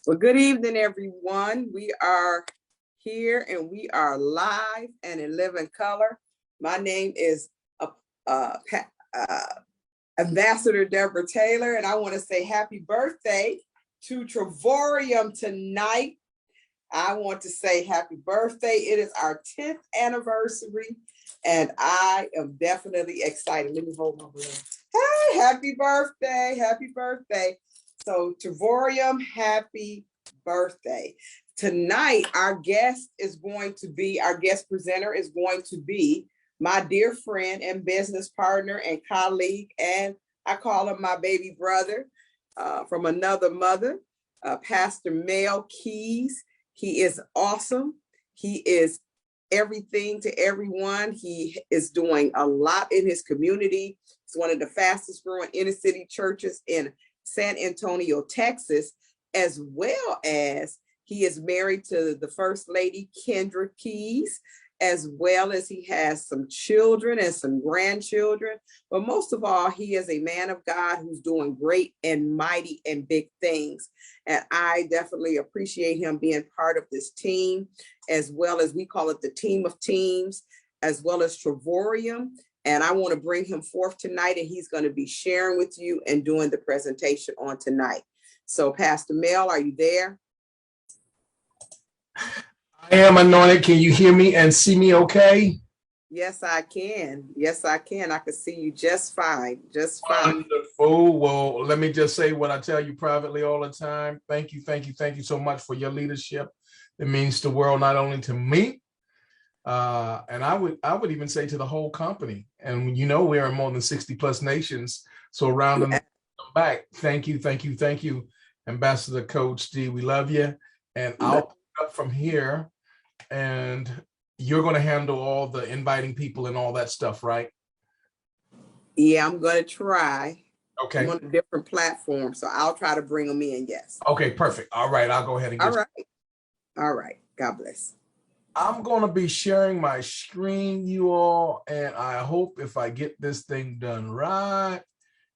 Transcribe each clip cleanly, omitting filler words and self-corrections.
Well, good evening, everyone. We are here and we are live and in living color. My name is uh, Ambassador Deborah Taylor, and I want to say happy birthday to Trevorium tonight. I want to say happy birthday. It is our 10th anniversary, and I am definitely excited. Let me hold my breath. Hey, happy birthday. Happy birthday. So Trevorium, happy birthday. Tonight, our guest presenter is going to be my dear friend and business partner and colleague, and I call him my baby brother from another mother, Pastor Mel Keys. He is awesome. He is everything to everyone. He is doing a lot in his community. It's one of the fastest growing inner city churches in San Antonio, Texas, as well as he is married to the First Lady, Kendra Keys, as well as he has some children and some grandchildren. But most of all, he is a man of God who's doing great and mighty and big things. And I definitely appreciate him being part of this team, as well as we call it the team of teams, as well as Trevorium. And I want to bring him forth tonight, and he's going to be sharing with you and doing the presentation on tonight. So Pastor Mel, are you there? I am anointed. Can you hear me and see me okay? Yes, I can. Yes, I can. I can see you just fine. Just fine. Wonderful. Well, let me just say what I tell you privately all the time. Thank you, thank you, thank you so much for your leadership. It means the world not only to me, and I would even say to the whole company. And you know, we're in more than 60 plus nations. So around and back, thank you, thank you, thank you, Ambassador Coach D. We love you. And I'll pick up from here, and you're going to handle all the inviting people and all that stuff, right? Yeah, I'm going to try. Okay. I'm on a different platform, so I'll try to bring them in. Yes. Okay, perfect. All right, I'll go ahead and get All right. God bless. I'm going to be sharing my screen, you all, and I hope if I get this thing done right,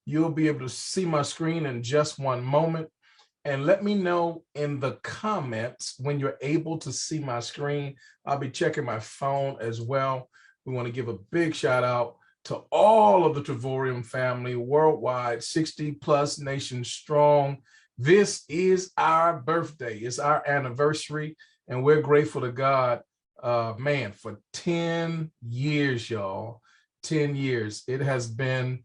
you'll be able to see my screen in just one moment. And let me know in the comments when you're able to see my screen. I'll be checking my phone as well. We want to give a big shout out to all of the Trevorium family worldwide, 60 plus nations strong. This is our birthday. It's our anniversary, and we're grateful to God, man, for 10 years, y'all. 10 years. It has been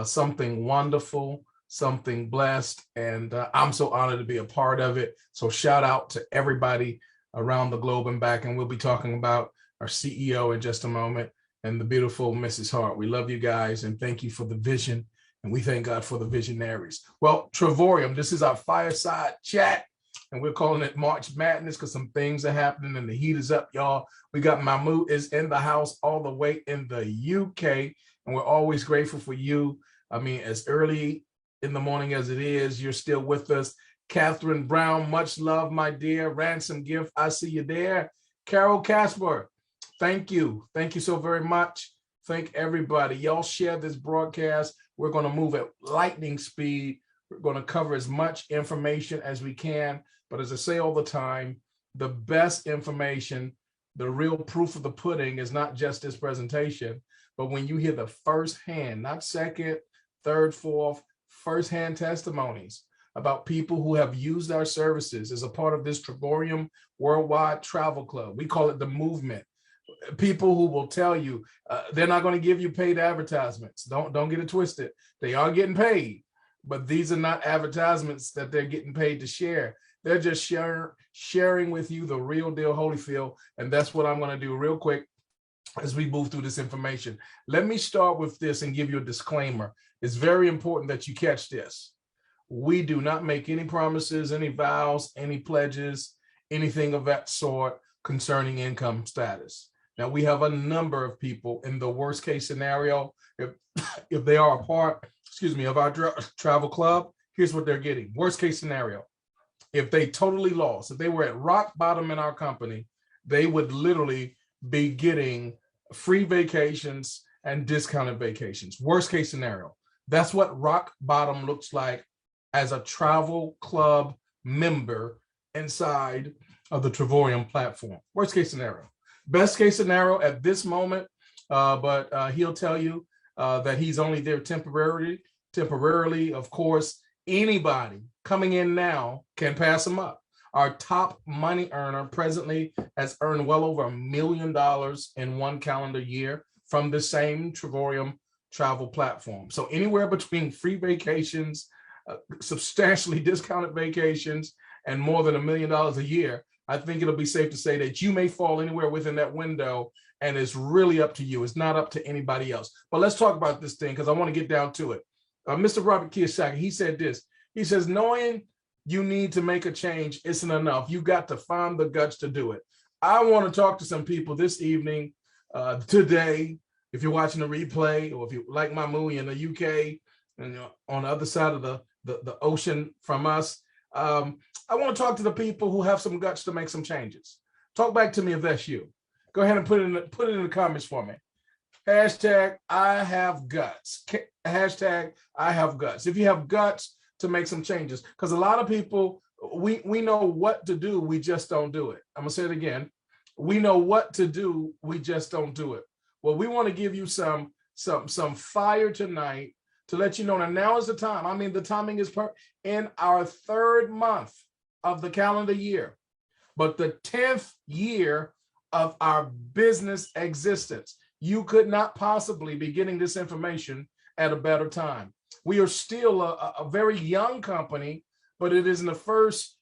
something wonderful, something blessed, and I'm so honored to be a part of it. So shout out to everybody around the globe and back, and we'll be talking about our CEO in just a moment and the beautiful Mrs. Hart. We love you guys, and thank you for the vision, and we thank God for the visionaries. Well, Trevorium, this is our fireside chat, and we're calling it March Madness because some things are happening and the heat is up, y'all. We got Mahmoud is in the house all the way in the UK, and we're always grateful for you. I mean, as early in the morning as it is, you're still with us. Catherine Brown, much love, my dear. Ransom Gift, I see you there. Carol Casper, thank you. Thank you so very much. Thank everybody. Y'all share this broadcast. We're going to move at lightning speed. We're going to cover as much information as we can. But as I say all the time, the best information, the real proof of the pudding is not just this presentation, but when you hear the firsthand, not second, third, fourth, firsthand testimonies about people who have used our services as a part of this Trevorium Worldwide Travel Club. We call it the movement. People who will tell you they're not going to give you paid advertisements. Don't get it twisted. They are getting paid, but these are not advertisements that they're getting paid to share. They're just sharing with you the real deal Holyfield, and that's what I'm going to do real quick as we move through this information. Let me start with this and give you a disclaimer. It's very important that you catch this. We do not make any promises, any vows, any pledges, anything of that sort concerning income status. Now, we have a number of people in the worst case scenario, if they are a part, of our travel club, here's what they're getting. Worst case scenario, if they totally lost, if they were at rock bottom in our company, they would literally be getting free vacations and discounted vacations. Worst case scenario. That's what rock bottom looks like as a travel club member inside of the Trevorium platform. Worst case scenario. Best case scenario at this moment, but he'll tell you that he's only there temporarily. Of course, anybody coming in now can pass him up. Our top money earner presently has earned well over $1 million in one calendar year from the same Trevorium travel platform. So anywhere between free vacations, substantially discounted vacations, and more than $1 million a year, I think it'll be safe to say that you may fall anywhere within that window, and it's really up to you. It's not up to anybody else. But let's talk about this thing because I want to get down to it. Mr. Robert Kiyosaki, he said this. He says, knowing you need to make a change isn't enough. You got to find the guts to do it. I want to talk to some people this evening, today, if you're watching the replay, or if you like my movie in the UK and on the other side of the ocean from us. I want to talk to the people who have some guts to make some changes. Talk back to me if that's you. Go ahead and put it in the comments for me. Hashtag I have guts. Hashtag I have guts. If you have guts to make some changes, because a lot of people, we know what to do, we just don't do it. I'm gonna say it again. We know what to do, we just don't do it. Well, we want to give you some fire tonight to let you know that now is the time. I mean, the timing is in our 3rd month of the calendar year, but the 10th year of our business existence. You could not possibly be getting this information at a better time. We are still a very young company, but it is in the first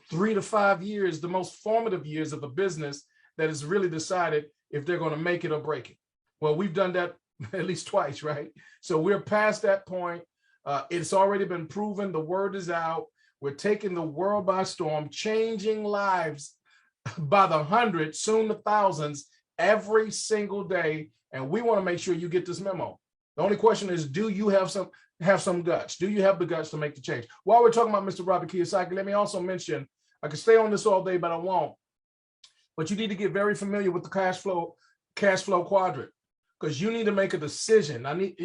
3 to 5 years, the most formative years of a business that has really decided if they're going to make it or break it. Well, we've done that at least twice, right? So we're past that point. It's already been proven. The word is out. We're taking the world by storm, changing lives by the hundreds, soon the thousands, every single day. And we want to make sure you get this memo. The only question is, do you have some guts? Do you have the guts to make the change? While we're talking about Mr. Robert Kiyosaki, let me also mention, I could stay on this all day, but I won't. But you need to get very familiar with the cash flow quadrant, because you need to make a decision. I need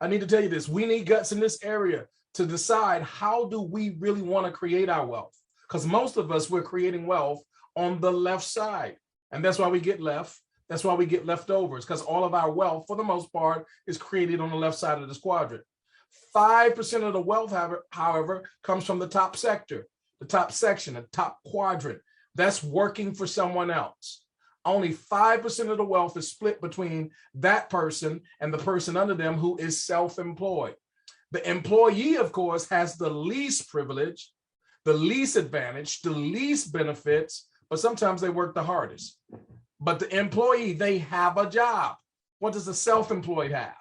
to tell you this. We need guts in this area to decide, how do we really want to create our wealth? Because most of us, we're creating wealth on the left side. And that's why we get left. That's why we get leftovers, because all of our wealth, for the most part, is created on the left side of this quadrant. 5% of the wealth, however, comes from the top sector, the top section, the top quadrant. That's working for someone else. Only 5% of the wealth is split between that person and the person under them who is self-employed. The employee, of course, has the least privilege, the least advantage, the least benefits, but sometimes they work the hardest. But the employee, they have a job. What does the self-employed have?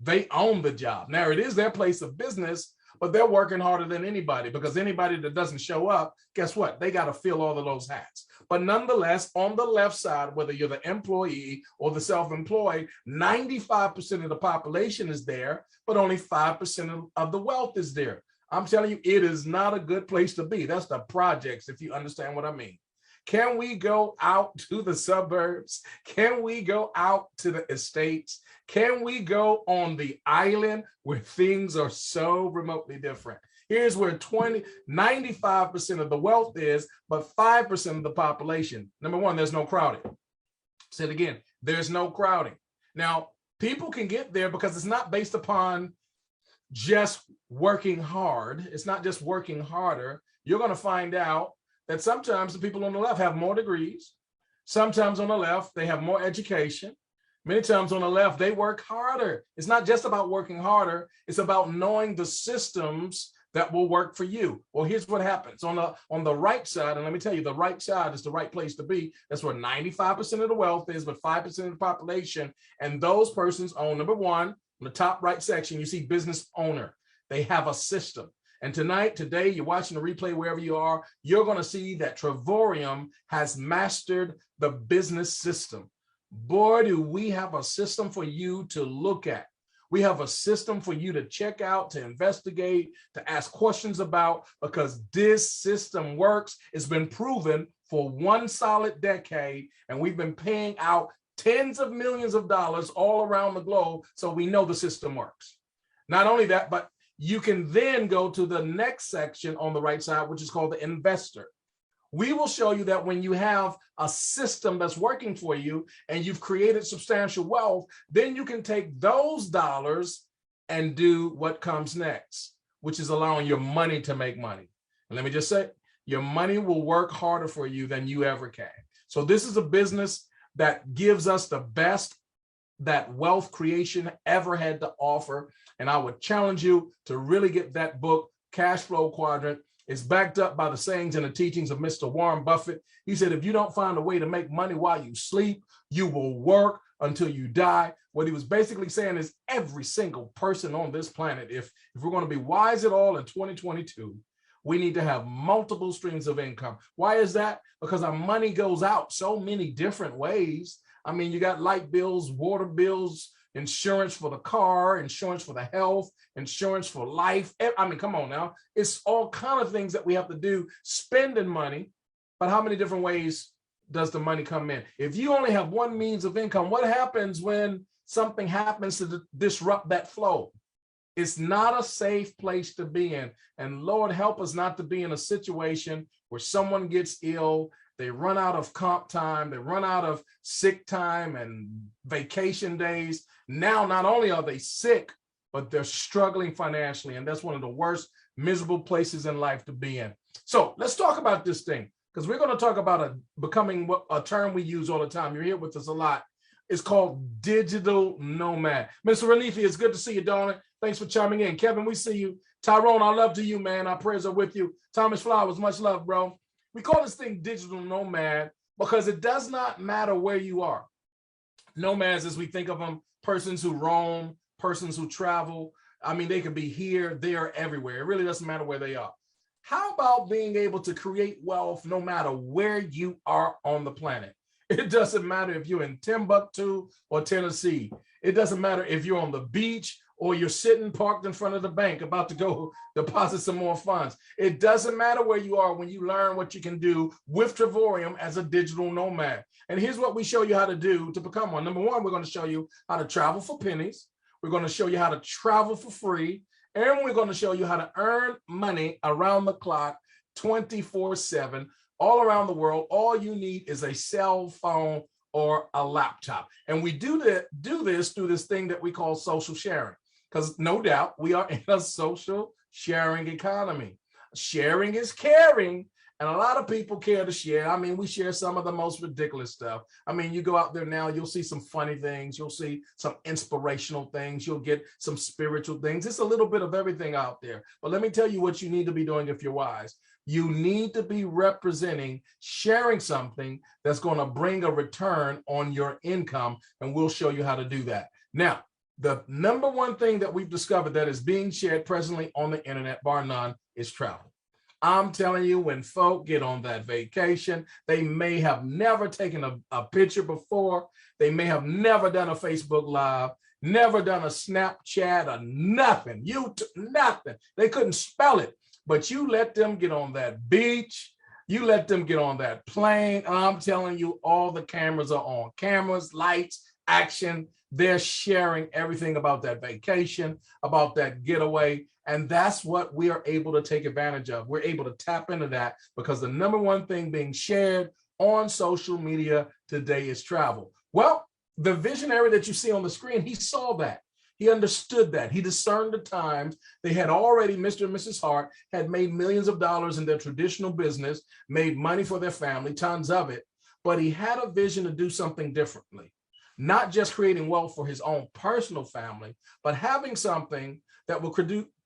They own the job. Now, it is their place of business, but they're working harder than anybody, because anybody that doesn't show up, guess what? They got to fill all of those hats. But nonetheless, on the left side, whether you're the employee or the self-employed, 95% of the population is there, but only 5% of the wealth is there. I'm telling you, it is not a good place to be. That's the projects, if you understand what I mean. Can we go out to the suburbs? Can we go out to the estates? Can we go on the island where things are so remotely different? Here's where 95% of the wealth is, but 5% of the population. Number one, there's no crowding. Say it again, there's no crowding. Now, people can get there because it's not based upon just working hard. It's not just working harder. You're going to find out that sometimes the people on the left have more degrees. Sometimes on the left, they have more education. Many times on the left, they work harder. It's not just about working harder. It's about knowing the systems that will work for you. Well, here's what happens. On the right side, and let me tell you, the right side is the right place to be. That's where 95% of the wealth is, but 5% of the population. And those persons own, number one, in the top right section, you see business owner. They have a system. And today, you're watching the replay wherever you are, you're going to see that Trevorium has mastered the business system. Boy, do we have a system for you to look at. We have a system for you to check out, to investigate, to ask questions about, because this system works. It's been proven for one solid decade, and we've been paying out tens of millions of dollars all around the globe, so we know the system works. Not only that, but you can then go to the next section on the right side, which is called the investor. We will show you that when you have a system that's working for you and you've created substantial wealth, then you can take those dollars and do what comes next, which is allowing your money to make money. And let me just say, your money will work harder for you than you ever can. So this is a business that gives us the best that wealth creation ever had to offer. And I would challenge you to really get that book, Cash Flow Quadrant. It's backed up by the sayings and the teachings of Mr. Warren Buffett. He said, if you don't find a way to make money while you sleep, you will work until you die. What he was basically saying is every single person on this planet, if we're going to be wise at all in 2022, we need to have multiple streams of income. Why is that? Because our money goes out so many different ways. I mean, you got light bills, water bills, insurance for the car, insurance for the health, insurance for life. I mean, come on now. It's all kind of things that we have to do, spending money. But how many different ways does the money come in? If you only have one means of income, what happens when something happens to disrupt that flow? It's not a safe place to be in. And Lord, help us not to be in a situation where someone gets ill, they run out of comp time, they run out of sick time and vacation days. Now, not only are they sick, but they're struggling financially. And that's one of the worst, miserable places in life to be in. So let's talk about this thing, because we're going to talk about becoming a term we use all the time. You're here with us a lot. It's called digital nomad. Mr. Ranifi, it's good to see you, darling. Thanks for chiming in. Kevin, we see you. Tyrone, our love to you, man. Our prayers are with you. Thomas Flowers, much love, bro. We call this thing digital nomad because it does not matter where you are. Nomads, as we think of them, persons who roam, persons who travel. I mean, they could be here, there, everywhere. It really doesn't matter where they are. How about being able to create wealth no matter where you are on the planet? It doesn't matter if you're in Timbuktu or Tennessee. It doesn't matter if you're on the beach or you're sitting parked in front of the bank about to go deposit some more funds. It doesn't matter where you are when you learn what you can do with Trevorium as a digital nomad. And here's what we show you how to do to become one. Number one, we're going to show you how to travel for pennies. We're going to show you how to travel for free. And we're going to show you how to earn money around the clock, 24/7, all around the world. All you need is a cell phone or a laptop. And we do this through this thing that we call social sharing. Because no doubt we are in a social sharing economy. Sharing is caring. And a lot of people care to share. I mean, we share some of the most ridiculous stuff. I mean, you go out there now, you'll see some funny things. You'll see some inspirational things. You'll get some spiritual things. It's a little bit of everything out there. But let me tell you what you need to be doing if you're wise. You need to be representing, sharing something that's going to bring a return on your income. And we'll show you how to do that. Now, the number one thing that we've discovered that is being shared presently on the internet, bar none, is travel. I'm telling you, when folk get on that vacation, they may have never taken a picture before. They may have never done a Facebook Live, never done a Snapchat or nothing. Nothing. They couldn't spell it. But you let them get on that beach. You let them get on that plane. I'm telling you, all the cameras are on. Cameras, lights, action. They're sharing everything about that vacation, about that getaway. And that's what we are able to take advantage of. We're able to tap into that because the number one thing being shared on social media today is travel. Well, the visionary that you see on the screen, he saw that. He understood that. He discerned the times. They had already, Mr. and Mrs. Hart had made millions of dollars in their traditional business, made money for their family, tons of it. But he had a vision to do something differently. Not just creating wealth for his own personal family, but having something that will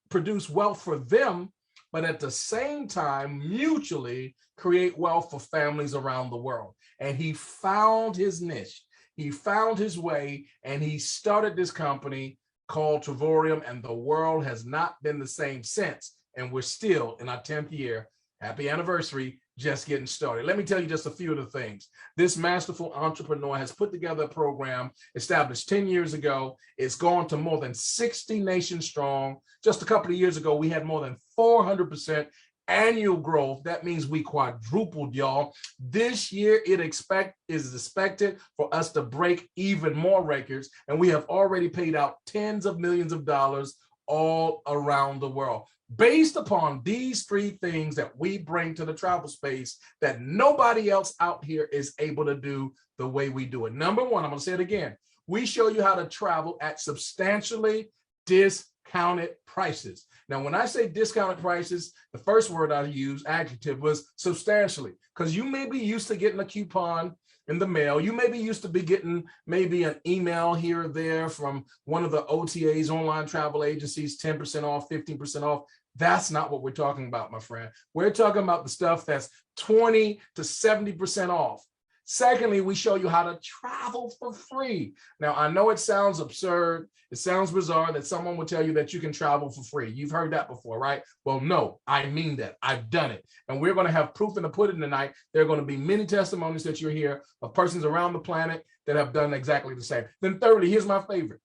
produce wealth for them, but at the same time, mutually create wealth for families around the world. And he found his niche. He found his way, and he started this company called Trevorium, and the world has not been the same since. And we're still in our 10th year. Happy anniversary. Just getting started. Let me tell you just a few of the things. This masterful entrepreneur has put together a program established 10 years ago. It's gone to more than 60 nations strong. Just a couple of years ago, we had more than 400% annual growth. That means we quadrupled, y'all. This year, it is expected for us to break even more records. And we have already paid out tens of millions of dollars all around the world. based upon these three things that we bring to the travel space that nobody else out here is able to do the way we do it. Number one, I'm going to say it again. We show you how to travel at substantially discounted prices. Now, when I say discounted prices, the first word I use, adjective, was substantially, because you may be used to getting a coupon in the mail. You may be used to be getting maybe an email here or there from one of the OTAs, online travel agencies, 10% off, 15% off. That's not what we're talking about, my friend. We're talking about the stuff that's 20 to 70% off. Secondly, we show you how to travel for free. Now, I know it sounds absurd. It sounds bizarre that someone would tell you that you can travel for free. You've heard that before, right? Well, no, I mean that. I've done it. And we're going to have proof in the pudding tonight. There are going to be many testimonies that you'll hear of persons around the planet that have done exactly the same. Then thirdly, here's my favorite.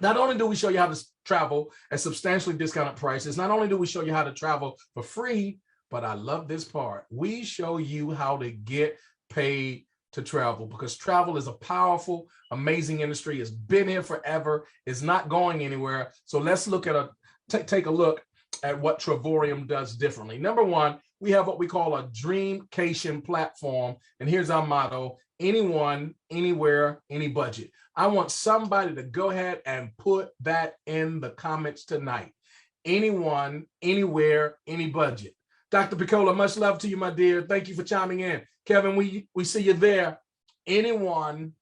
Not only do we show you how to travel at substantially discounted prices, not only do we show you how to travel for free, but I love this part. We show you how to get paid to travel, because travel is a powerful, amazing industry. It's been here forever. It's not going anywhere. So let's look at take a look at what Travorium does differently. Number one, we have what we call a dreamcation platform. And here's our motto: anyone, anywhere, any budget. I want somebody to go ahead and put that in the comments tonight. Anyone, anywhere, any budget. Dr. Piccola, much love to you, my dear. Thank you for chiming in. Kevin, we see you there. Anyone,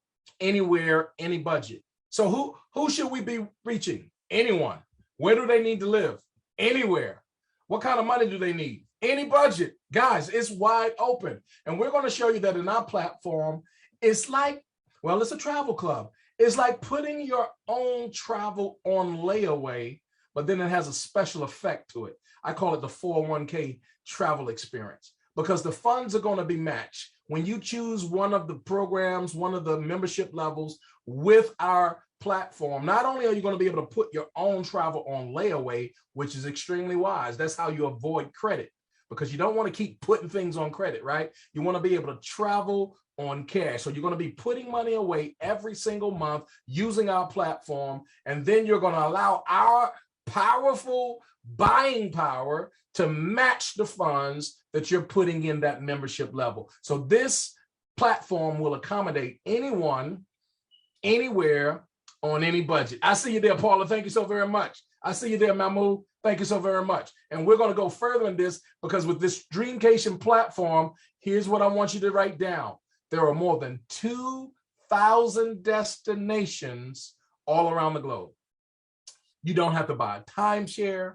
anywhere, any budget. So who should we be reaching? Anyone. Where do they need to live? Anywhere. What kind of money do they need? Any budget. Guys, it's wide open. And we're going to show you that in our platform, it's like, well, it's a travel club. It's like putting your own travel on layaway, but then it has a special effect to it. I call it the 401k travel experience, because the funds are going to be matched. When you choose one of the programs, one of the membership levels with our platform, not only are you going to be able to put your own travel on layaway, which is extremely wise. That's how you avoid credit, because you don't want to keep putting things on credit, right? You want to be able to travel on cash. So you're going to be putting money away every single month using our platform. And then you're going to allow our powerful buying power to match the funds that you're putting in that membership level. So this platform will accommodate anyone, anywhere, on any budget. I see you there, Paula. Thank you so very much. I see you there, Mahmoud. Thank you so very much. And we're going to go further in this, because with this Dreamcation platform, here's what I want you to write down. There are more than 2,000 destinations all around the globe. You don't have to buy a timeshare.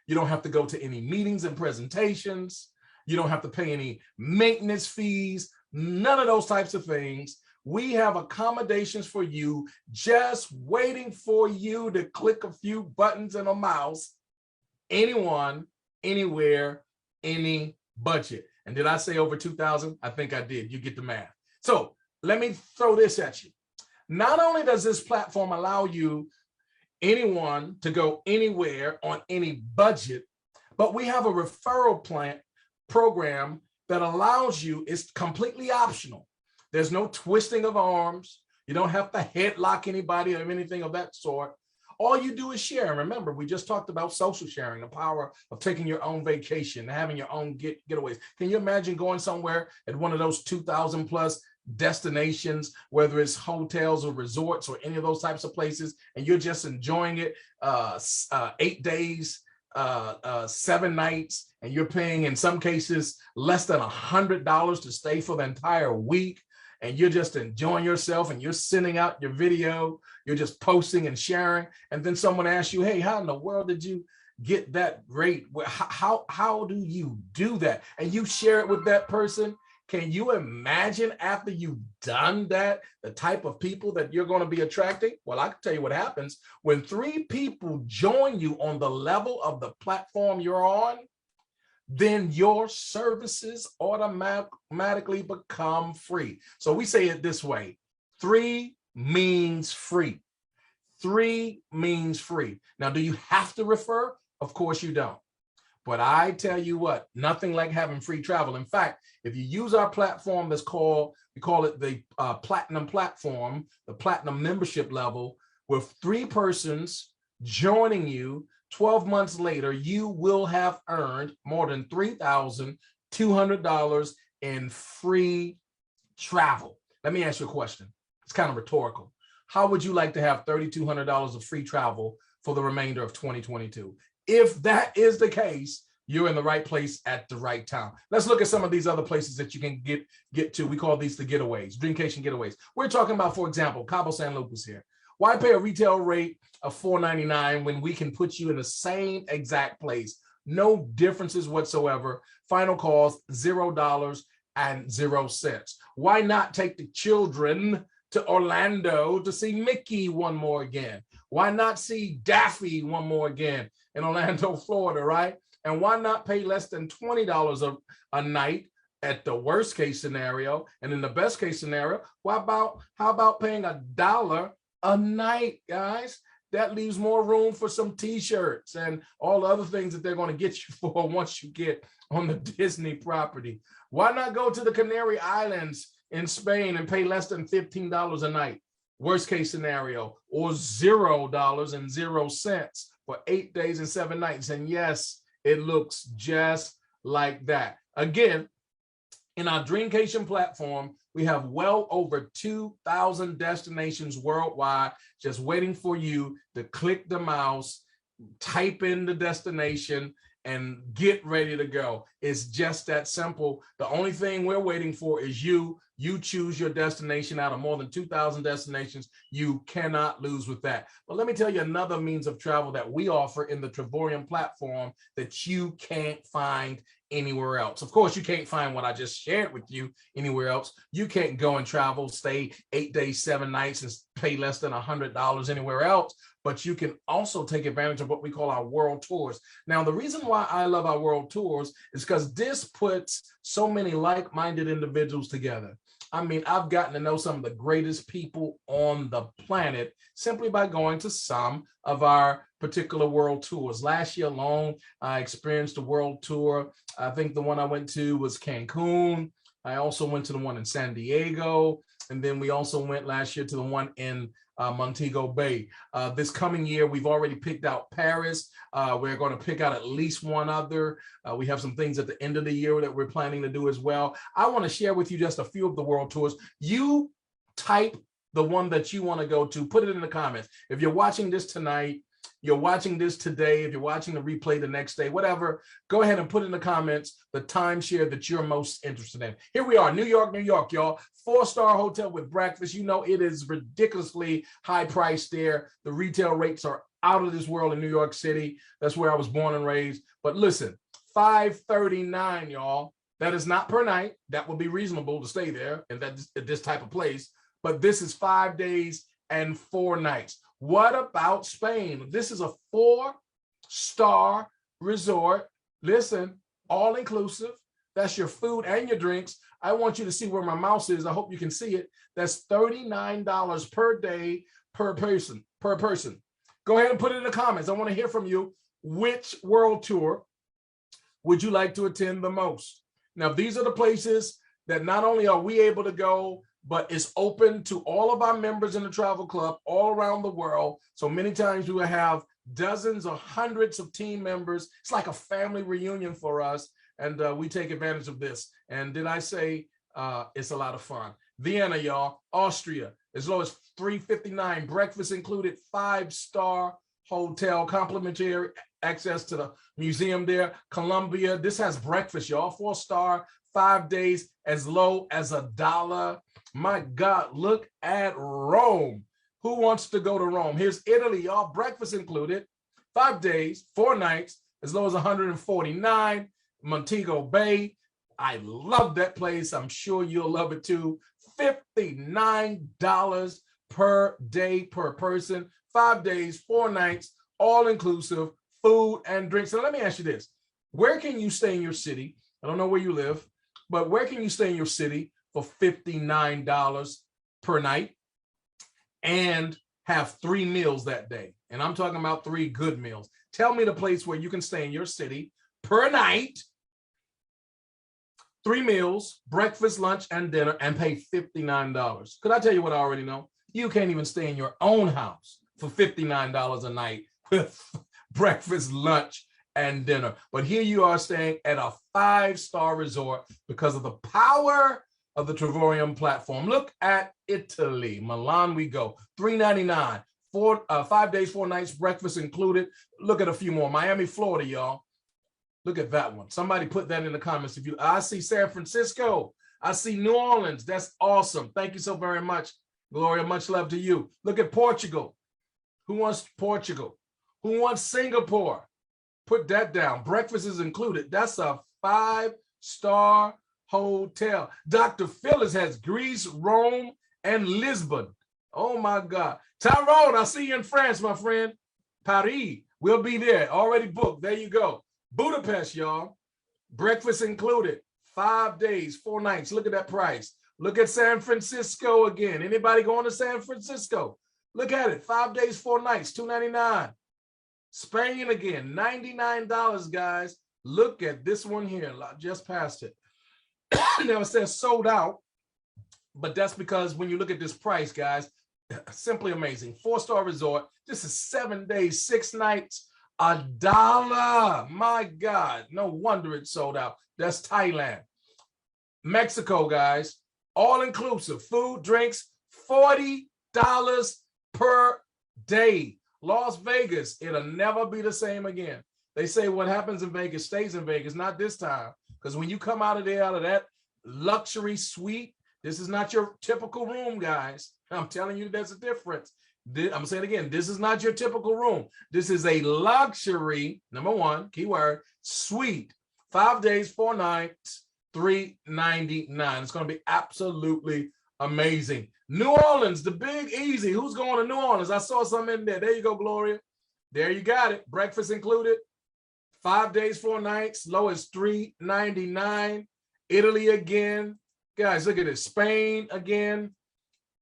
You don't have to go to any meetings and presentations. You don't have to pay any maintenance fees, none of those types of things. We have accommodations for you, just waiting for you to click a few buttons and a mouse. Anyone, anywhere, any budget. And did I say over 2,000? I think I did. You get the math. So let me throw this at you. Not only does this platform allow you, anyone, to go anywhere on any budget, but we have a referral program that allows you. It's completely optional. There's no twisting of arms. You don't have to headlock anybody or anything of that sort. All you do is share. And remember, we just talked about social sharing, the power of taking your own vacation, having your own getaways. Can you imagine going somewhere at one of those 2,000 plus destinations, whether it's hotels or resorts or any of those types of places, and you're just enjoying it 8 days, 7 nights, and you're paying, in some cases, less than $100 to stay for the entire week, and you're just enjoying yourself, and you're sending out your video, you're just posting and sharing, and then someone asks you, hey, how in the world did you get that rate? How do you do that? And you share it with that person. Can you imagine, after you've done that, the type of people that you're going to be attracting? Well, I can tell you what happens. When 3 people join you on the level of the platform you're on, then your services automatically become free. So we say it this way: 3 means free. 3 means free. Now, do you have to refer? Of course you don't. But I tell you what, nothing like having free travel. In fact, if you use our platform we call it the Platinum platform, the Platinum membership level, with 3 persons joining you, 12 months later, you will have earned more than $3,200 in free travel. Let me ask you a question. It's kind of rhetorical. How would you like to have $3,200 of free travel for the remainder of 2022? If that is the case, you're in the right place at the right time. Let's look at some of these other places that you can get to. We call these the getaways, Dreamcation getaways. We're talking about, for example, Cabo San Lucas here. Why pay a retail rate of $4.99 when we can put you in the same exact place? No differences whatsoever. Final cost, $0 Why not take the children to Orlando to see Mickey one more again? Why not see Daffy one more again in Orlando, Florida, right? And why not pay less than $20 a night at the worst case scenario? And in the best case scenario, how about paying $1 a night, guys? That leaves more room for some t-shirts and all the other things that they're going to get you for once you get on the Disney property. Why not go to the Canary Islands in Spain and pay less than $15 a night? Worst case scenario, or $0 for 8 days and 7 nights. And yes, it looks just like that. Again, in our Dreamcation platform, we have well over 2,000 destinations worldwide just waiting for you to click the mouse, type in the destination, and get ready to go. It's just that simple. The only thing we're waiting for is you. You choose your destination out of more than 2,000 destinations. You cannot lose with that. But let me tell you another means of travel that we offer in the Trevorium platform that you can't find anywhere else. Of course, you can't find what I just shared with you anywhere else. You can't go and travel, stay 8 days, 7 nights, and pay less than $100 anywhere else. But you can also take advantage of what we call our world tours. Now, the reason why I love our world tours is because this puts so many like-minded individuals together. I mean, I've gotten to know some of the greatest people on the planet simply by going to some of our particular world tours. Last year alone, I experienced a world tour. I think the one I went to was Cancun. I also went to the one in San Diego. And then we also went last year to the one in Montego Bay. This coming year, we've already picked out Paris. We're going to pick out at least one other. We have some things at the end of the year that we're planning to do as well. I want to share with you just a few of the world tours. You type the one that you want to go to, put it in the comments. If you're watching this tonight, you're watching this today, if you're watching the replay the next day, whatever, go ahead and put in the comments the timeshare that you're most interested in. Here we are, New York, y'all. 4-star hotel with breakfast. You know, it is ridiculously high priced there. The retail rates are out of this world in New York City. That's where I was born and raised. But listen, $539, y'all. That is not per night. That would be reasonable to stay there and at this type of place. But this is 5 days and 4 nights. What about Spain? This is a 4-star resort. Listen, all inclusive. That's your food and your drinks. I want you to see where my mouse is. I hope you can see it. That's $39 per day per person. Go ahead and put it in the comments. I want to hear from you. Which world tour would you like to attend the most? Now, these are the places that not only are we able to go, but it's open to all of our members in the travel club all around the world. So many times we will have dozens or hundreds of team members. It's like a family reunion for us. And we take advantage of this. And did I say it's a lot of fun? Vienna, y'all, Austria, as low as $359, breakfast included, 5-star hotel, complimentary access to the museum there. Colombia, this has breakfast, y'all, 4-star, 5 days, as low as $1. My God, look at Rome. Who wants to go to Rome? Here's Italy, y'all, breakfast included, 5 days, 4 nights, as low as $149. Montego Bay, I love that place. I'm sure you'll love it too. $59 per day per person, 5 days, 4 nights, all inclusive, food and drinks. So let me ask you this. Where can you stay in your city? I don't know where you live, but where can you stay in your city for $59 per night and have 3 meals that day? And I'm talking about 3 good meals. Tell me the place where you can stay in your city per night, 3 meals, breakfast, lunch, and dinner, and pay $59. Could I tell you what I already know? You can't even stay in your own house for $59 a night with breakfast, lunch, and dinner. But here you are staying at a 5-star resort because of the power of the Trevorium platform. Look at Italy, Milan we go, $399, 5 days, 4 nights, breakfast included. Look at a few more. Miami, Florida, y'all. Look at that one. Somebody put that in the comments. If you, I see San Francisco. I see New Orleans. That's awesome. Thank you so very much, Gloria. Much love to you. Look at Portugal. Who wants Portugal? Who wants Singapore? Put that down. Breakfast is included. That's a 5-star hotel. Dr. Phyllis has Greece, Rome, and Lisbon. Oh my God. Tyrone, I see you in France, my friend. Paris, we'll be there. Already booked. There you go. Budapest, y'all. Breakfast included. 5 days, 4 nights. Look at that price. Look at San Francisco again. Anybody going to San Francisco? Look at it. 5 days, 4 nights, $299. Spain again, $99, guys. Look at this one here. I just passed it. Now it says sold out, but that's because when you look at this price, guys, simply amazing. 4-star resort. This is 7 days, 6 nights, $1. My God, no wonder it's sold out. That's Thailand. Mexico, guys, all inclusive, food, drinks, $40 per day. Las Vegas, it'll never be the same again. They say what happens in Vegas stays in Vegas, not this time. Because when you come out of there, out of that luxury suite, this is not your typical room, guys. I'm telling you, there's a difference. I'm saying it again, this is not your typical room. This is a luxury, number one, keyword, suite. 5 days, 4 nights, $399. It's going to be absolutely amazing. New Orleans, the Big Easy. Who's going to New Orleans? I saw some in there. There you go, Gloria. There you got it. Breakfast included. 5 days, 4 nights. Low as $399. Italy again. Guys, look at this. Spain again.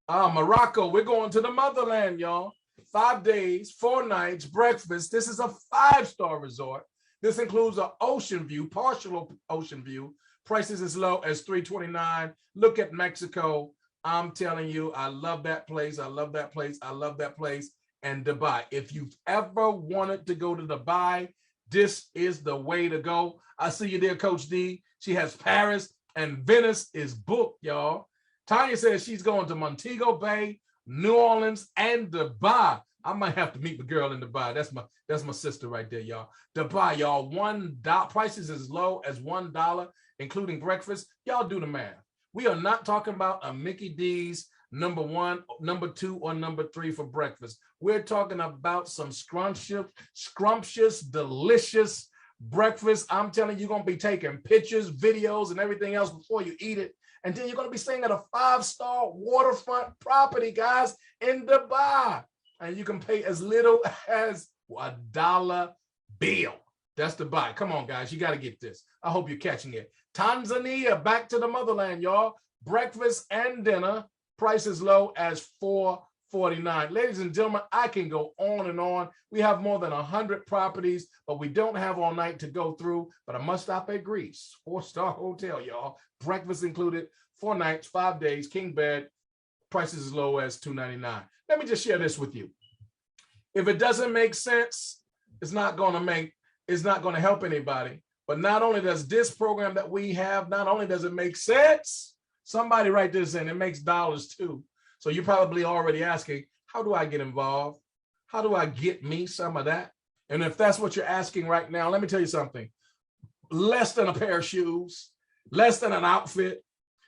Morocco. We're going to the motherland, y'all. 5 days, 4 nights, breakfast. This is a 5-star resort. This includes an ocean view, partial ocean view. Prices as low as $329. Look at Mexico. I'm telling you, I love that place. I love that place. I love that place. And Dubai. If you've ever wanted to go to Dubai, this is the way to go. I see you there, Coach D. She has Paris and Venice is booked, y'all. Tanya says she's going to Montego Bay, New Orleans, and Dubai. I might have to meet the girl in Dubai. That's my sister right there, y'all. Dubai, y'all, $1. Prices as low as $1, including breakfast. Y'all do the math. We are not talking about a Mickey D's number 1, number 2, or number 3 for breakfast. We're talking about some scrumptious, delicious breakfast. I'm telling you, you're going to be taking pictures, videos, and everything else before you eat it. And then you're going to be staying at a 5-star waterfront property, guys, in Dubai. And you can pay as little as $1 bill. That's Dubai. Come on, guys. You got to get this. I hope you're catching it. Tanzania, back to the motherland, y'all. Breakfast and dinner. Price as low as $449. Ladies and gentlemen, I can go on and on. We have more than 100 properties, but we don't have all night to go through. But I must stop at Greece. 4-star hotel, y'all. Breakfast included, 4 nights, 5 days, king bed. Prices as low as $299. Let me just share this with you. If it doesn't make sense, it's not going to help anybody. But not only does this program that we have, not only does it make sense, somebody write this in, it makes dollars too. So you're probably already asking, how do I get involved? How do I get me some of that? And if that's what you're asking right now, let me tell you something. Less than a pair of shoes, less than an outfit,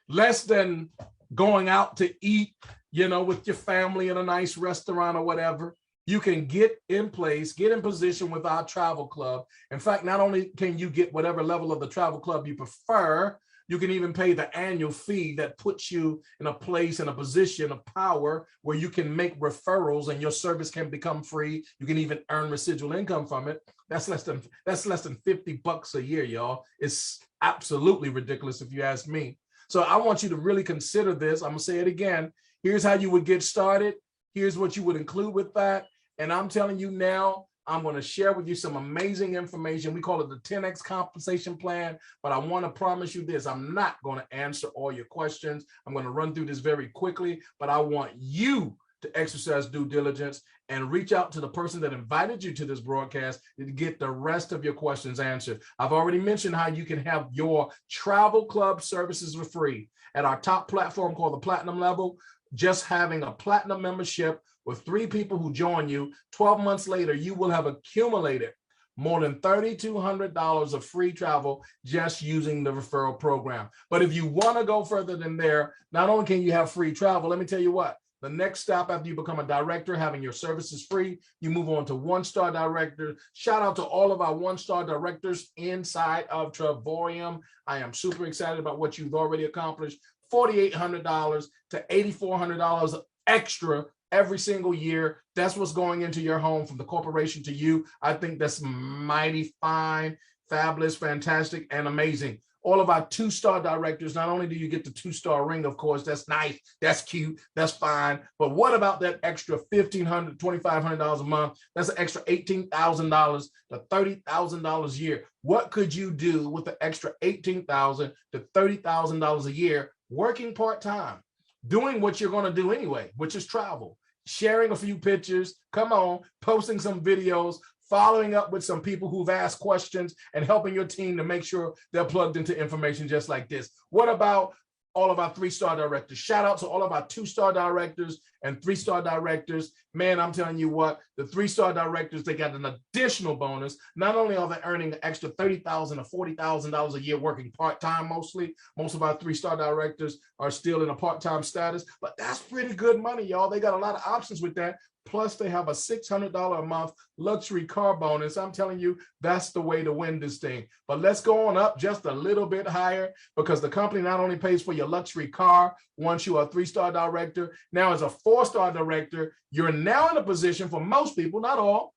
less than going out to eat, with your family in a nice restaurant or whatever. You can get in place, get in position with our travel club. In fact, not only can you get whatever level of the travel club you prefer, you can even pay the annual fee that puts you in a place, in a position of power where you can make referrals and your service can become free. You can even earn residual income from it. That's less than $50 a year, y'all. It's absolutely ridiculous if you ask me. So I want you to really consider this. I'm gonna say it again. Here's how you would get started. Here's what you would include with that. And I'm telling you now, I'm going to share with you some amazing information. We call it the 10X compensation plan, but I want to promise you this. I'm not going to answer all your questions. I'm going to run through this very quickly, but I want you to exercise due diligence and reach out to the person that invited you to this broadcast to get the rest of your questions answered. I've already mentioned how you can have your travel club services for free at our top platform called the Platinum level. Just having a platinum membership with 3 people who join you, 12 months later, you will have accumulated more than $3,200 of free travel just using the referral program. But if you want to go further than there, not only can you have free travel, let me tell you what, the next step after you become a director, having your services free, you move on to 1-star director. Shout out to all of our 1-star directors inside of Trevorium. I am super excited about what you've already accomplished. $4,800 to $8,400 extra every single year. That's what's going into your home from the corporation to you. I think that's mighty fine, fabulous, fantastic, and amazing. All of our 2-star directors, not only do you get the 2-star ring, of course, that's nice, that's cute, that's fine. But what about that extra $1,500, $2,500 a month? That's an extra $18,000 to $30,000 a year. What could you do with the extra $18,000 to $30,000 a year working part-time, doing what you're going to do anyway, which is travel, sharing a few pictures, come on, posting some videos, following up with some people who've asked questions and helping your team to make sure they're plugged into information just like this. What about all of our 3-star directors? Shout out to all of our 2-star directors and 3-star directors. Man, I'm telling you what, the 3-star directors, they got an additional bonus. Not only are they earning an extra $30,000 or $40,000 a year working part-time mostly, most of our 3-star directors are still in a part-time status, but that's pretty good money, y'all. They got a lot of options with that. Plus, they have a $600 a month luxury car bonus. I'm telling you, that's the way to win this thing. But let's go on up just a little bit higher, because the company not only pays for your luxury car once you are a 3-star director, now as a 4-star director, you're now in a position for most people, not all,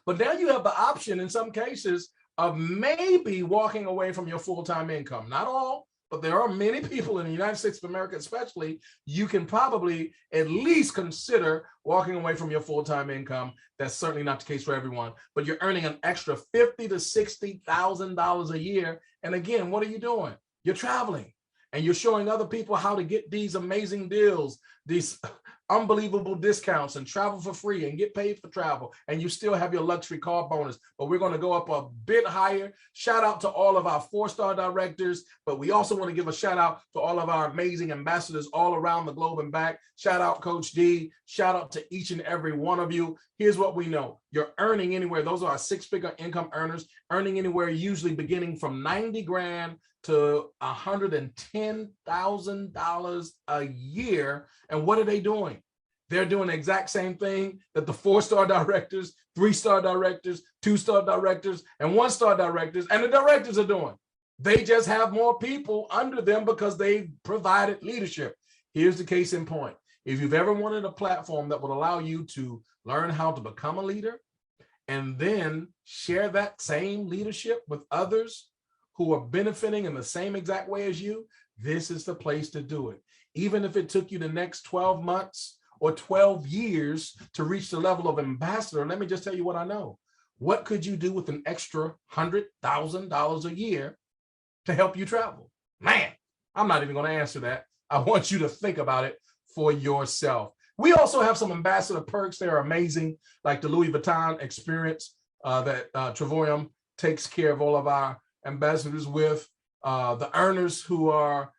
but now you have the option in some cases of maybe walking away from your full-time income. Not all, but there are many people in the United States of America, especially, you can probably at least consider walking away from your full-time income. That's certainly not the case for everyone, but you're earning an extra $50,000 to $60,000 a year. And again, what are you doing? You're traveling and you're showing other people how to get these amazing deals, these unbelievable discounts, and travel for free and get paid for travel, and you still have your luxury car bonus. But we're going to go up a bit higher. Shout out to all of our 4-star directors, but we also want to give a shout out to all of our amazing ambassadors all around the globe and back. Shout out Coach D. Shout out to each and every one of you. Here's what we know. You're earning anywhere, those are our 6-figure income earners, earning anywhere usually beginning from 90 grand to $110,000 a year. And what are they doing? They're doing the exact same thing that the 4-star directors, 3-star directors, 2-star directors, and 1-star directors and the directors are doing. They just have more people under them because they provided leadership. Here's the case in point. If you've ever wanted a platform that would allow you to learn how to become a leader and then share that same leadership with others who are benefiting in the same exact way as you, this is the place to do it. Even if it took you the next 12 months or 12 years to reach the level of ambassador, let me just tell you what I know. What could you do with an extra $100,000 a year to help you travel? Man, I'm not even going to answer that. I want you to think about it for yourself. We also have some ambassador perks. They're amazing, like the Louis Vuitton experience that Trevorium takes care of all of our ambassadors with. The earners who are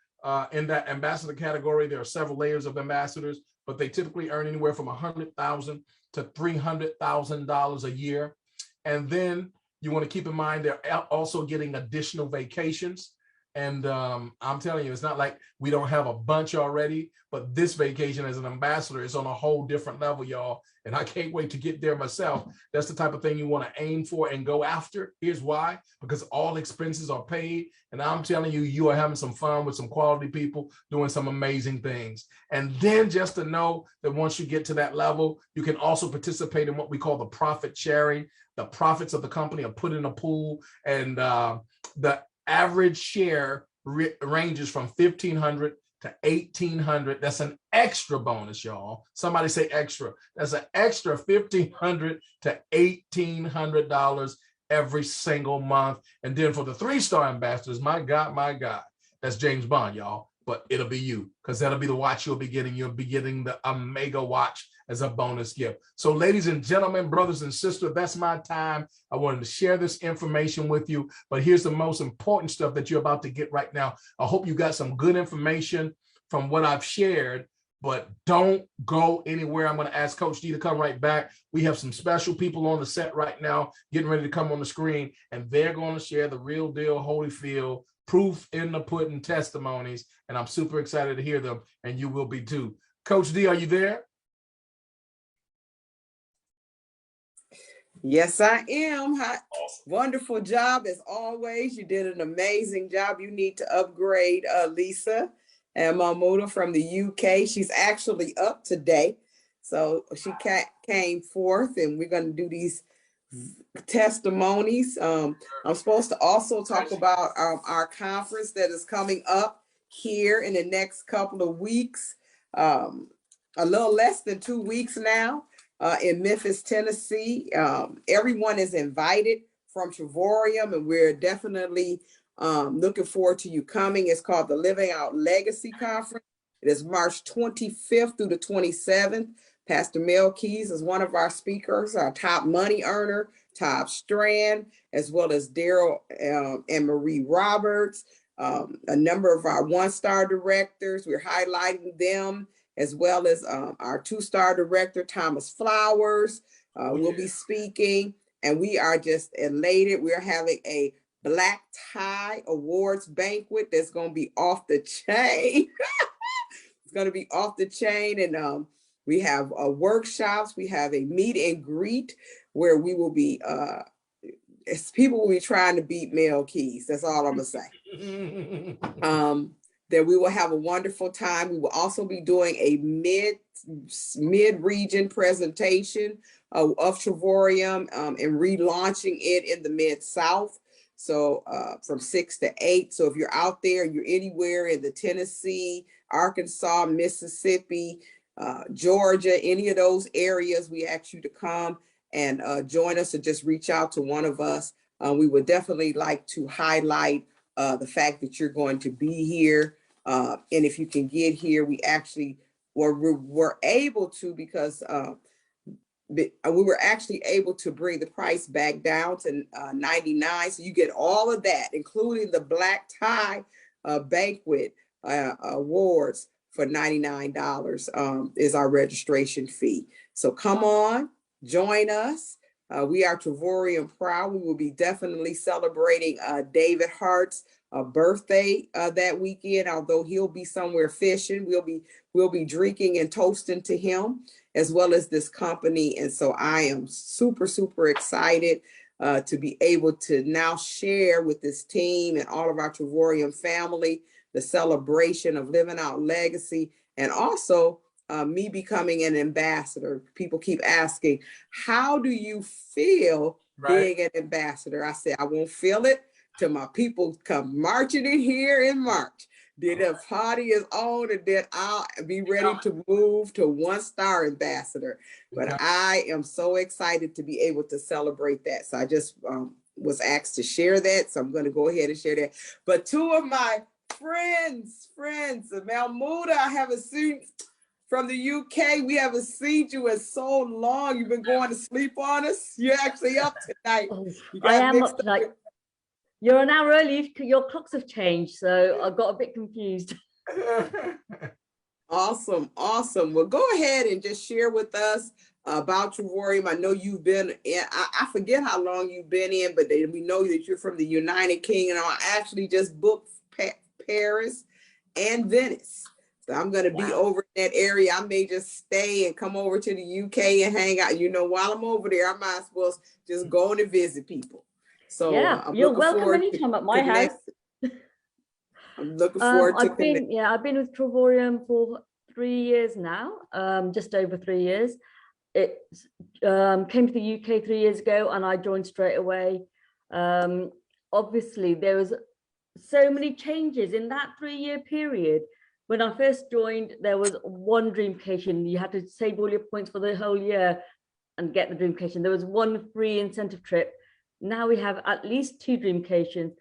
in that ambassador category, there are several layers of ambassadors, but they typically earn anywhere from $100,000 to $300,000 a year. And then you want to keep in mind they're also getting additional vacations. And I'm telling you, it's not like we don't have a bunch already, but this vacation as an ambassador is on a whole different level, y'all. And I can't wait to get there myself. That's the type of thing you want to aim for and go after. Here's why: because all expenses are paid. And I'm telling you, you are having some fun with some quality people doing some amazing things. And then just to know that once you get to that level, you can also participate in what we call the profit sharing. The profits of the company are put in a pool, and the average share ranges from $1,500 to $1,800. That's an extra bonus, y'all. Somebody say extra. That's an extra $1,500 to $1,800 every single month. And then for the 3-star ambassadors, my God, that's James Bond, y'all. but it'll be you, because that'll be the watch you'll be getting. You'll be getting the Omega watch as a bonus gift. So ladies and gentlemen, brothers and sisters, that's my time. I wanted to share this information with you, but here's the most important stuff that you're about to get right now. I hope you got some good information from what I've shared, but don't go anywhere. I'm going to ask Coach D to come right back. We have some special people on the set right now, getting ready to come on the screen, and they're going to share the real deal, Holyfield, proof in the pudding testimonies, and I'm super excited to hear them, and you will be too. Coach D, are you there? Yes, I am. Awesome. Wonderful job as always. You did an amazing job. You need to upgrade Lisa and Mahmuda from the UK. She's actually up today. So she came forth, and we're going to do these testimonies. I'm supposed to also talk about our conference that is coming up here in the next couple of weeks, a little less than 2 weeks now. In Memphis, Tennessee. Everyone is invited from Trevorium, and we're definitely looking forward to you coming. It's called the Living Out Legacy Conference. It is March 25th through the 27th. Pastor Mel Keys is one of our speakers, our top money earner, Todd Strand, as well as Daryl and Marie Roberts, a number of our one-star directors. We're highlighting them, as well as our two-star director, Thomas Flowers, will be speaking. And we are just elated. We're having a black tie awards banquet that's going to be off the chain. It's going to be off the chain. And we have workshops. We have a meet and greet where we will be, people will be trying to beat Mel Keys. That's all I'm going to say. That we will have a wonderful time. We will also be doing a mid-region presentation of Trevorium and relaunching it in the Mid-South. So from 6 to 8. So if you're out there, you're anywhere in the Tennessee, Arkansas, Mississippi, Georgia, any of those areas, we ask you to come and join us, or just reach out to one of us. We would definitely like to highlight the fact that you're going to be here. And if you can get here, we actually were able to, because we were actually able to bring the price back down to $99. So you get all of that, including the black tie banquet awards for $99 is our registration fee. So come on, join us. We are Trevorium proud. We will be definitely celebrating David Hart's birthday that weekend. Although he'll be somewhere fishing, we'll be drinking and toasting to him, as well as this company. And so I am super, super excited to be able to now share with this team and all of our Trevorium family the celebration of living out legacy, and also me becoming an ambassador. People keep asking, how do you feel being an ambassador? I said, I won't feel it till my people come marching in here in March. Then the party is on, and then I'll be ready to move to one-star ambassador. But I am so excited to be able to celebrate that. So I just was asked to share that. So I'm going to go ahead and share that. But two of my friends, Mahmuda, I haven't seen from the UK. We haven't seen you in so long. You've been going to sleep on us. You're actually up tonight. I am up tonight. You're an hour early. Your clocks have changed, so I got a bit confused. Awesome. Well, go ahead and just share with us about Trevorium. I know you've been in, I forget how long you've been in, but we know that you're from the United Kingdom. I actually just booked Paris and Venice. So I'm going to be over in that area. I may just stay and come over to the UK and hang out. While I'm over there, I might as well just go and visit people. So yeah, you're welcome anytime at my house. I'm looking forward to I've been with Trevorium for 3 years now, just over 3 years. It came to the UK 3 years ago, and I joined straight away. Obviously, there was so many changes in that 3-year period. When I first joined, there was one dreamcation. You had to save all your points for the whole year and get the dreamcation. There was one free incentive trip. Now we have at least 2 dreamcations,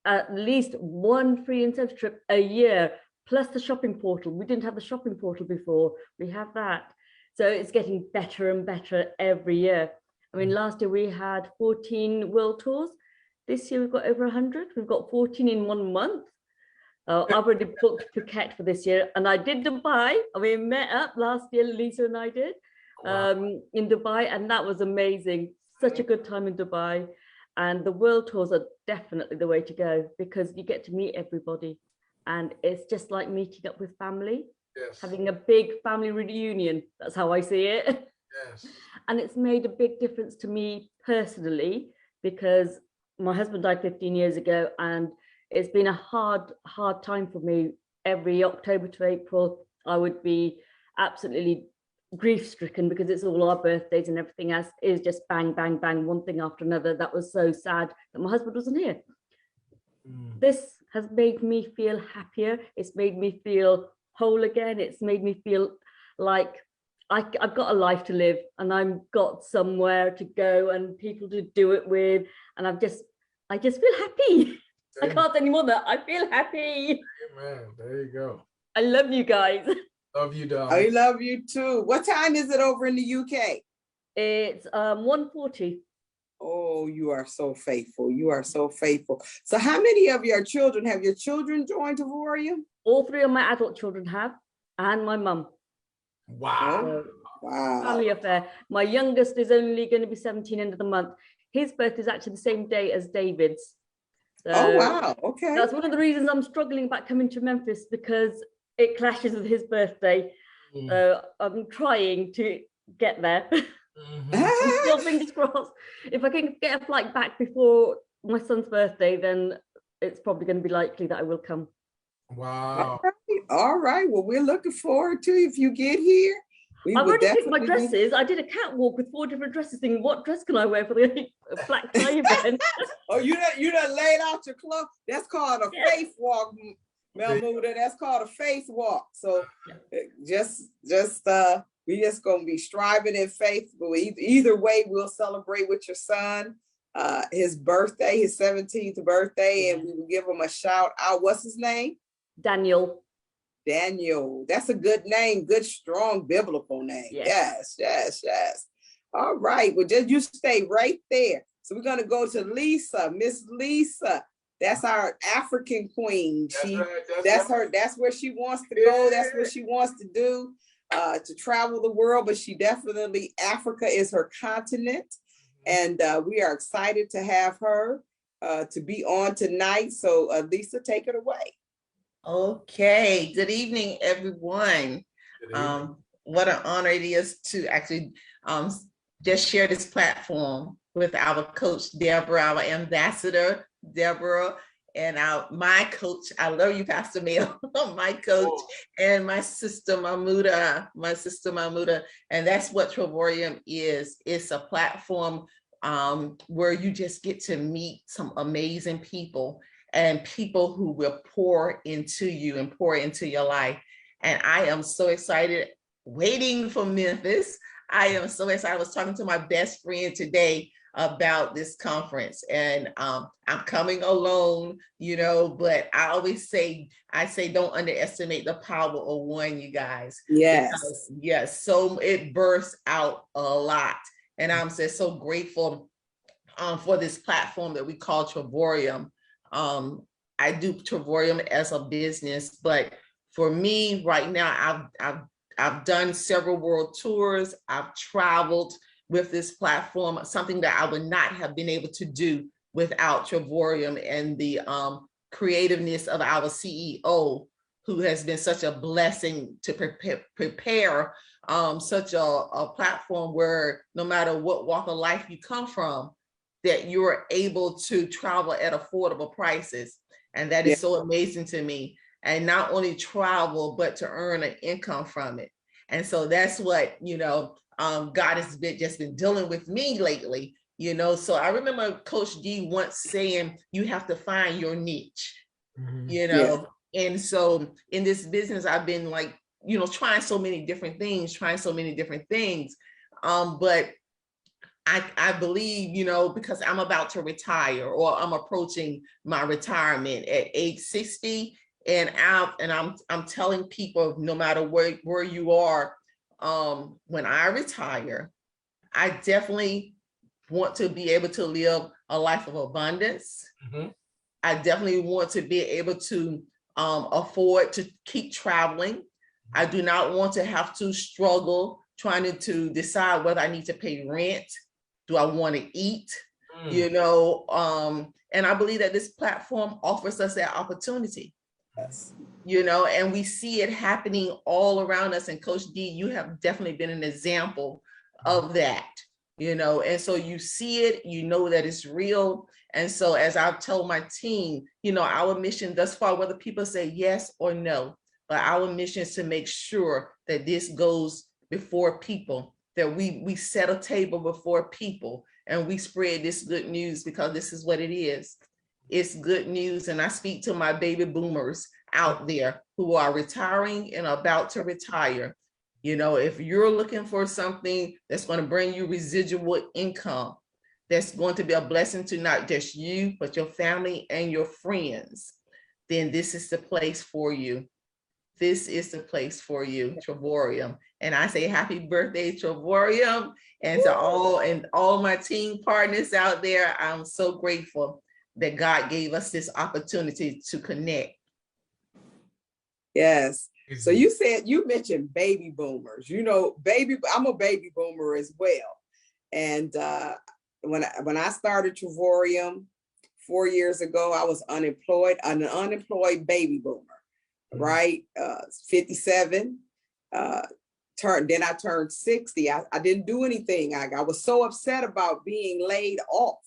at least one free incentive trip a year, plus the shopping portal. We didn't have the shopping portal before. We have that. So it's getting better and better every year. I mean, last year we had 14 world tours. This year we've got over 100. We've got 14 in 1 month. I've already booked Phuket for this year, and I did Dubai. We met up last year, Lisa and I did, in Dubai, and that was amazing. Such a good time in Dubai. And the world tours are definitely the way to go, because you get to meet everybody. And it's just like meeting up with family, having a big family reunion. That's how I see it. Yes. And it's made a big difference to me personally, because my husband died 15 years ago, and it's been a hard time for me. Every October to April, I would be absolutely grief stricken, because it's all our birthdays and everything else is just bang, bang, bang, one thing after another. That was so sad that my husband wasn't here. This has made me feel happier. It's made me feel whole again. It's made me feel like I've got a life to live, and I've got somewhere to go and people to do it with. And I just feel happy. I can't say any more than that. I feel happy. Amen. There you go. I love you guys. Love you, darling. I love you too. What time is it over in the UK? It's 1:40. Oh, you are so faithful. You are so faithful. So how many of your children, have your children joined Tavorium? All 3 of my adult children have, and my mum. Wow. Wow. Family affair. My youngest is only going to be 17 end of the month. His birthday is actually the same day as David's. So oh, wow. Okay. that's one of the reasons I'm struggling about coming to Memphis, because it clashes with his birthday. So I'm trying to get there. Still fingers crossed. If I can get a flight back before my son's birthday, then it's probably going to be likely that I will come. Wow. All right. Well, we're looking forward to if you get here. I've already picked my dresses. I did a catwalk with 4 different dresses, thinking, what dress can I wear for the black tie event? Oh, you done laid out your clothes. That's called a faith walk, Melmuda. That's called a faith walk. So we just gonna be striving in faith. But either way, we'll celebrate with your son, his birthday, his 17th birthday, and we will give him a shout out. What's his name? Daniel. That's a good name, good, strong biblical name. Yes. All right. Well, just you stay right there. So we're going to go to Lisa, Miss Lisa. That's our African queen. That's where she wants to go. That's what she wants to do, to travel the world. But she definitely, Africa is her continent. And we are excited to have her to be on tonight. So Lisa, take it away. Okay, good evening, everyone. Good evening. What an honor it is to actually just share this platform with our coach, Deborah, our ambassador, Deborah, and my coach. I love you, Pastor Mel, my coach, and my sister Mahmuda, and that's what Travorium is. It's a platform where you just get to meet some amazing people, and people who will pour into you and pour into your life. And I am so excited, waiting for Memphis. I am so excited. I was talking to my best friend today about this conference, and I'm coming alone, but I always say, don't underestimate the power of one, you guys. Yes. Yes. So it bursts out a lot. And I'm just so grateful for this platform that we call Travorium. I do Travorium as a business, but for me right now, I've done several world tours. I've traveled with this platform, something that I would not have been able to do without Travorium and the creativeness of our CEO, who has been such a blessing to prepare such a platform where no matter what walk of life you come from, that you're able to travel at affordable prices. And that is so amazing to me. And not only travel, but to earn an income from it. And so that's what, God has just been dealing with me lately, So I remember Coach D once saying, you have to find your niche, And so in this business, I've been trying so many different things, but I believe, because I'm about to retire, or I'm approaching my retirement at age 60, And I'm telling people, no matter where you are, when I retire, I definitely want to be able to live a life of abundance. Mhm. I definitely want to be able to afford to keep traveling. I do not want to have to struggle trying to decide whether I need to pay rent. Do I want to eat? You know, and I believe that this platform offers us that opportunity. Yes. You know, and we see it happening all around us. And Coach D, you have definitely been an example of that, you know, and so you see it, you know that it's real. And so as I've told my team, you know, our mission thus far, whether people say yes or no, but our mission is to make sure that this goes before people, that we set a table before people and we spread this good news, because this is what it is. It's good news. And I speak to my baby boomers out there who are retiring and about to retire. You know, if you're looking for something that's going to bring you residual income, that's going to be a blessing to not just you, but your family and your friends, then this is the place for you. This is the place for you, Travorium. And I say happy birthday, Travorium, and to all my team partners out there. I'm so grateful that God gave us this opportunity to connect. Yes. So you mentioned baby boomers, you know, I'm a baby boomer as well. And when I started Travorium 4 years ago, I was unemployed, an unemployed baby boomer, right? 57, then I turned 60. I didn't do anything. I was so upset about being laid off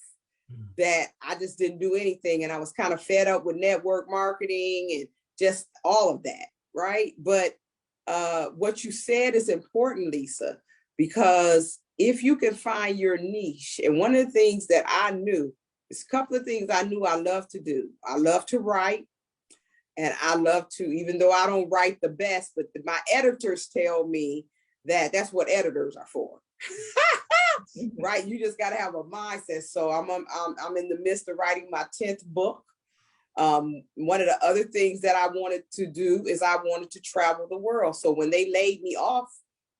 that I just didn't do anything. And I was kind of fed up with network marketing and just all of that, right? But what you said is important, Lisa, because if you can find your niche, and one of the things that I knew, there's a couple of things I knew I love to do. I love to write, and I love to, even though I don't write the best, but my editors tell me that that's what editors are for. Right? You just got to have a mindset. So I'm in the midst of writing my 10th book. One of the other things that I wanted to do is I wanted to travel the world. So when they laid me off,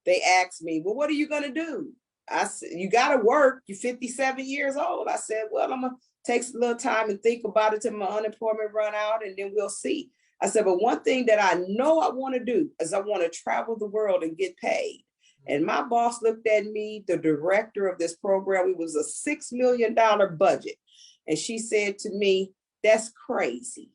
they asked me, well, what are you going to do? I said, you got to work. You're 57 years old. I said, well, I'm going to take a little time and think about it till my unemployment run out, and then we'll see. I said, but one thing that I know I want to do is I want to travel the world and get paid. And my boss looked at me, the director of this program, it was a $6 million budget. And she said to me, that's crazy.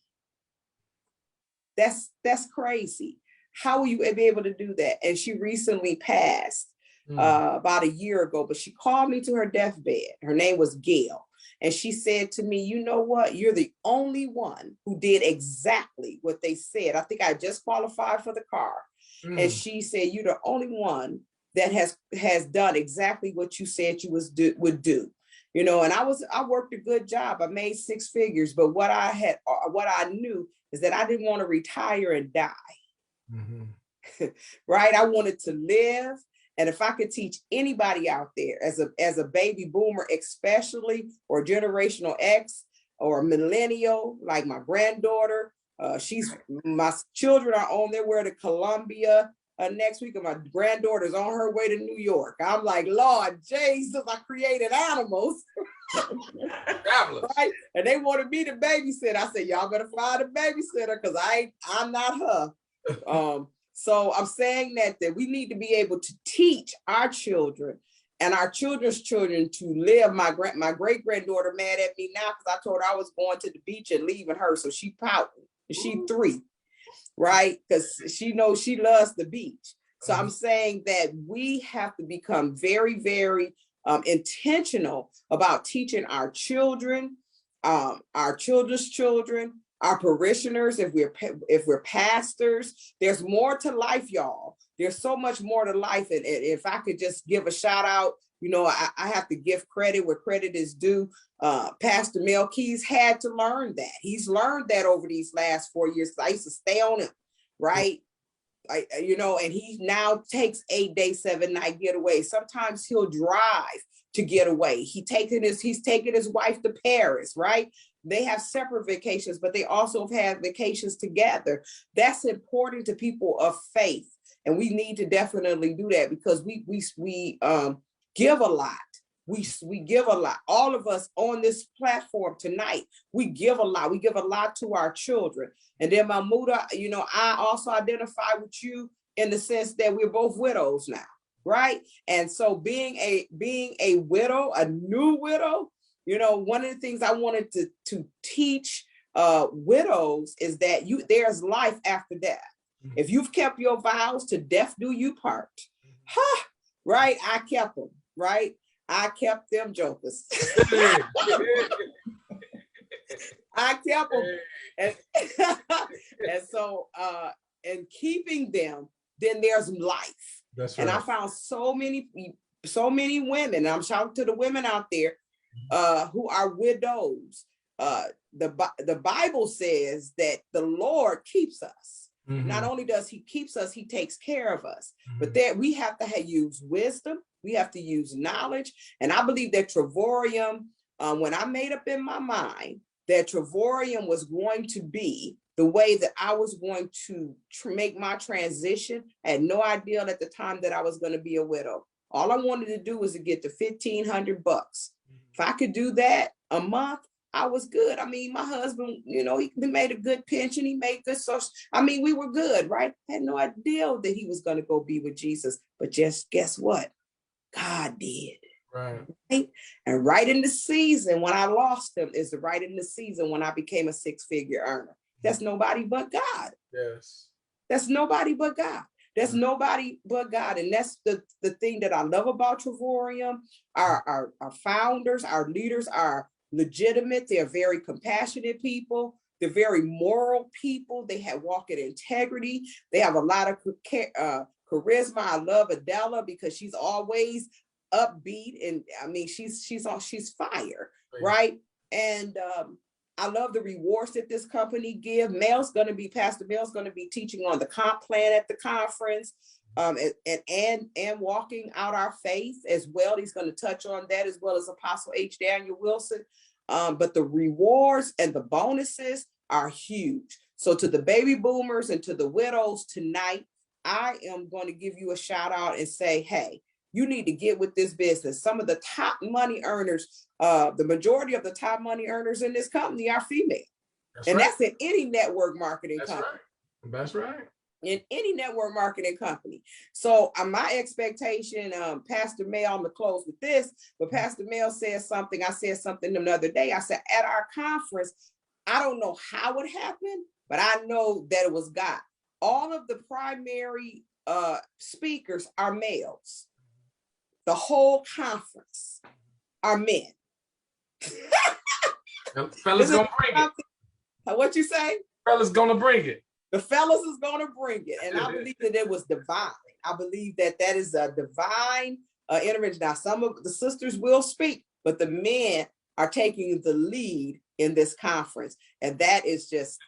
That's crazy. How will you be able to do that? And she recently passed about a year ago, but she called me to her deathbed. Her name was Gail. And she said to me, you know what? You're the only one who did exactly what they said. I think I just qualified for the car. And she said, you're the only one that has done exactly what you said you would do. You know, and I worked a good job. I made 6 figures, but what I knew is that I didn't want to retire and die. Right? I wanted to live. And if I could teach anybody out there as a baby boomer, especially, or generational X or millennial, like my granddaughter, my children are on their way to Columbia next week, and my granddaughter's on her way to New York. I'm like, Lord Jesus, I created animals. Right? And they wanted me to babysit. I said, y'all better find a babysitter, because I'm not her. So I'm saying that we need to be able to teach our children and our children's children to live. My great granddaughter mad at me now because I told her I was going to the beach and leaving her, so she pouting. She 3, right? Because she knows she loves the beach. So I'm saying that we have to become very, very intentional about teaching our children, our children's children, our parishioners, if we're pastors. There's more to life, y'all. There's so much more to life. And if I could just give a shout out, you know, I have to give credit where credit is due. Pastor Mel Keys had to learn that. He's learned that over these last 4 years. I used to stay on him, right? You know, and he now takes 8-day, 7-night getaway. Sometimes he'll drive to get away. He's taking his wife to Paris, right? they have separate vacations, but they also have had vacations together. That's important to people of faith. And we need to definitely do that because we give a lot. We give a lot. All of us on this platform tonight, we give a lot. We give a lot to our children. And then Mahmuda, you know, I also identify with you in the sense that we're both widows now, right? And so being a widow, a new widow, you know, one of the things I wanted to teach widows is that there's life after death. If you've kept your vows, to death do you part. Right? I kept them, right? I kept them jokers. I kept them. And so in keeping them, then there's life. That's right. And I found so many women, and I'm shouting to the women out there who are widows. The Bible says that the Lord keeps us. Mm-hmm. Not only does he keeps us, he takes care of us. Mm-hmm. But that we have to use wisdom. We have to use knowledge. And I believe that Travorium, when I made up in my mind that Travorium was going to be the way that I was going to make my transition, I had no idea at the time that I was going to be a widow. All I wanted to do was to get to $1,500. If I could do that a month, I was good. I mean, my husband, you know, he made a good pension. He made good social. I mean, we were good, right? Had no idea that he was going to go be with Jesus. But just guess what? God did. Right. And right in the season when I lost him is right in the season when I became a 6-figure earner. That's nobody but God. Yes. That's nobody but God. That's nobody but God. And that's the thing that I love about Travorium. Our founders, our leaders are legitimate. They're very compassionate people. They're very moral people. They have walk in integrity. They have a lot of charisma. I love Adela because she's always upbeat, and I mean she's fire, right? And I love the rewards that this company give. Pastor Mel's going to be teaching on the comp plan at the conference, and walking out our faith as well. He's going to touch on that as well as Apostle H. Daniel Wilson. But the rewards and the bonuses are huge. So to the baby boomers and to the widows tonight, I am going to give you a shout out and say, hey, you need to get with this business. Some of the top money earners, the majority of the top money earners in this company are female. That's in any network marketing company. Right. That's right. In any network marketing company. So my expectation, Pastor Mel, I'm gonna close with this, but Pastor Mel says something, I said something another day. I said, at our conference, I don't know how it happened, but I know that it was God. All of the primary speakers are males. The whole conference are men. Fellas gonna bring it. What you say? Fellas gonna bring it. The fellas is going to bring it. And I believe that it was divine. I believe that is a divine intervention. Now, some of the sisters will speak, but the men are taking the lead in this conference. And that is just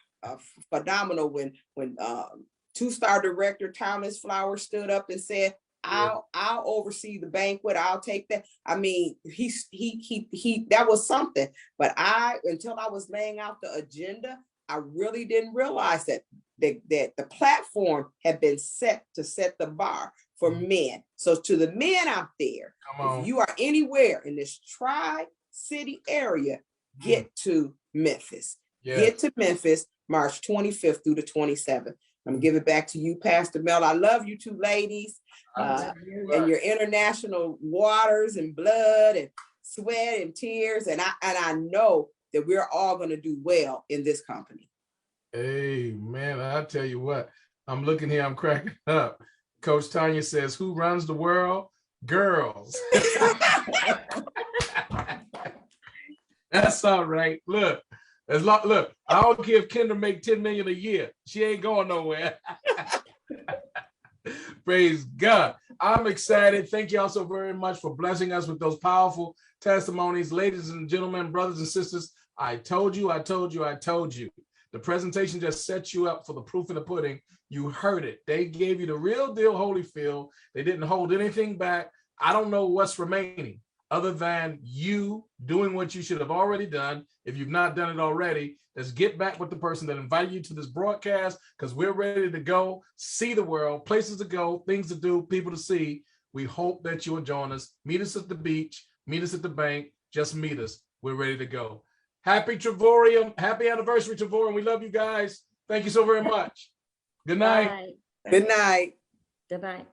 phenomenal. When 2-star director Thomas Flowers stood up and said, I'll oversee the banquet. I'll take that. I mean, he that was something. But until I was laying out the agenda, I really didn't realize that the platform had been set to set the bar for men. So to the men out there, if you are anywhere in this Tri-City area, get to Memphis. Yeah. Get to Memphis, March 25th through the 27th. I'm gonna give it back to you, Pastor Mel. I love you two ladies, and your international waters and blood and sweat and tears. And I know that we're all gonna do well in this company. Hey, man, I tell you what, I'm looking here, I'm cracking up. Coach Tanya says, who runs the world? Girls. That's all right. Look, I don't care if Kendra make 10 million a year. She ain't going nowhere. Praise God. I'm excited. Thank y'all so very much for blessing us with those powerful testimonies. Ladies and gentlemen, brothers and sisters, I told you. The presentation just set you up for the proof of the pudding. You heard it. They gave you the real deal Holyfield. They didn't hold anything back. I don't know what's remaining. other than you doing what you should have already done. If you've not done it already, let's get back with the person that invited you to this broadcast, because we're ready to go see the world, places to go, things to do, people to see. We hope that you will join us. Meet us at the beach, meet us at the bank, just meet us. We're ready to go. Happy Trevorium. Happy anniversary, Trevorium. We love you guys. Thank you so very much. Good night. Bye. Good night. Good night.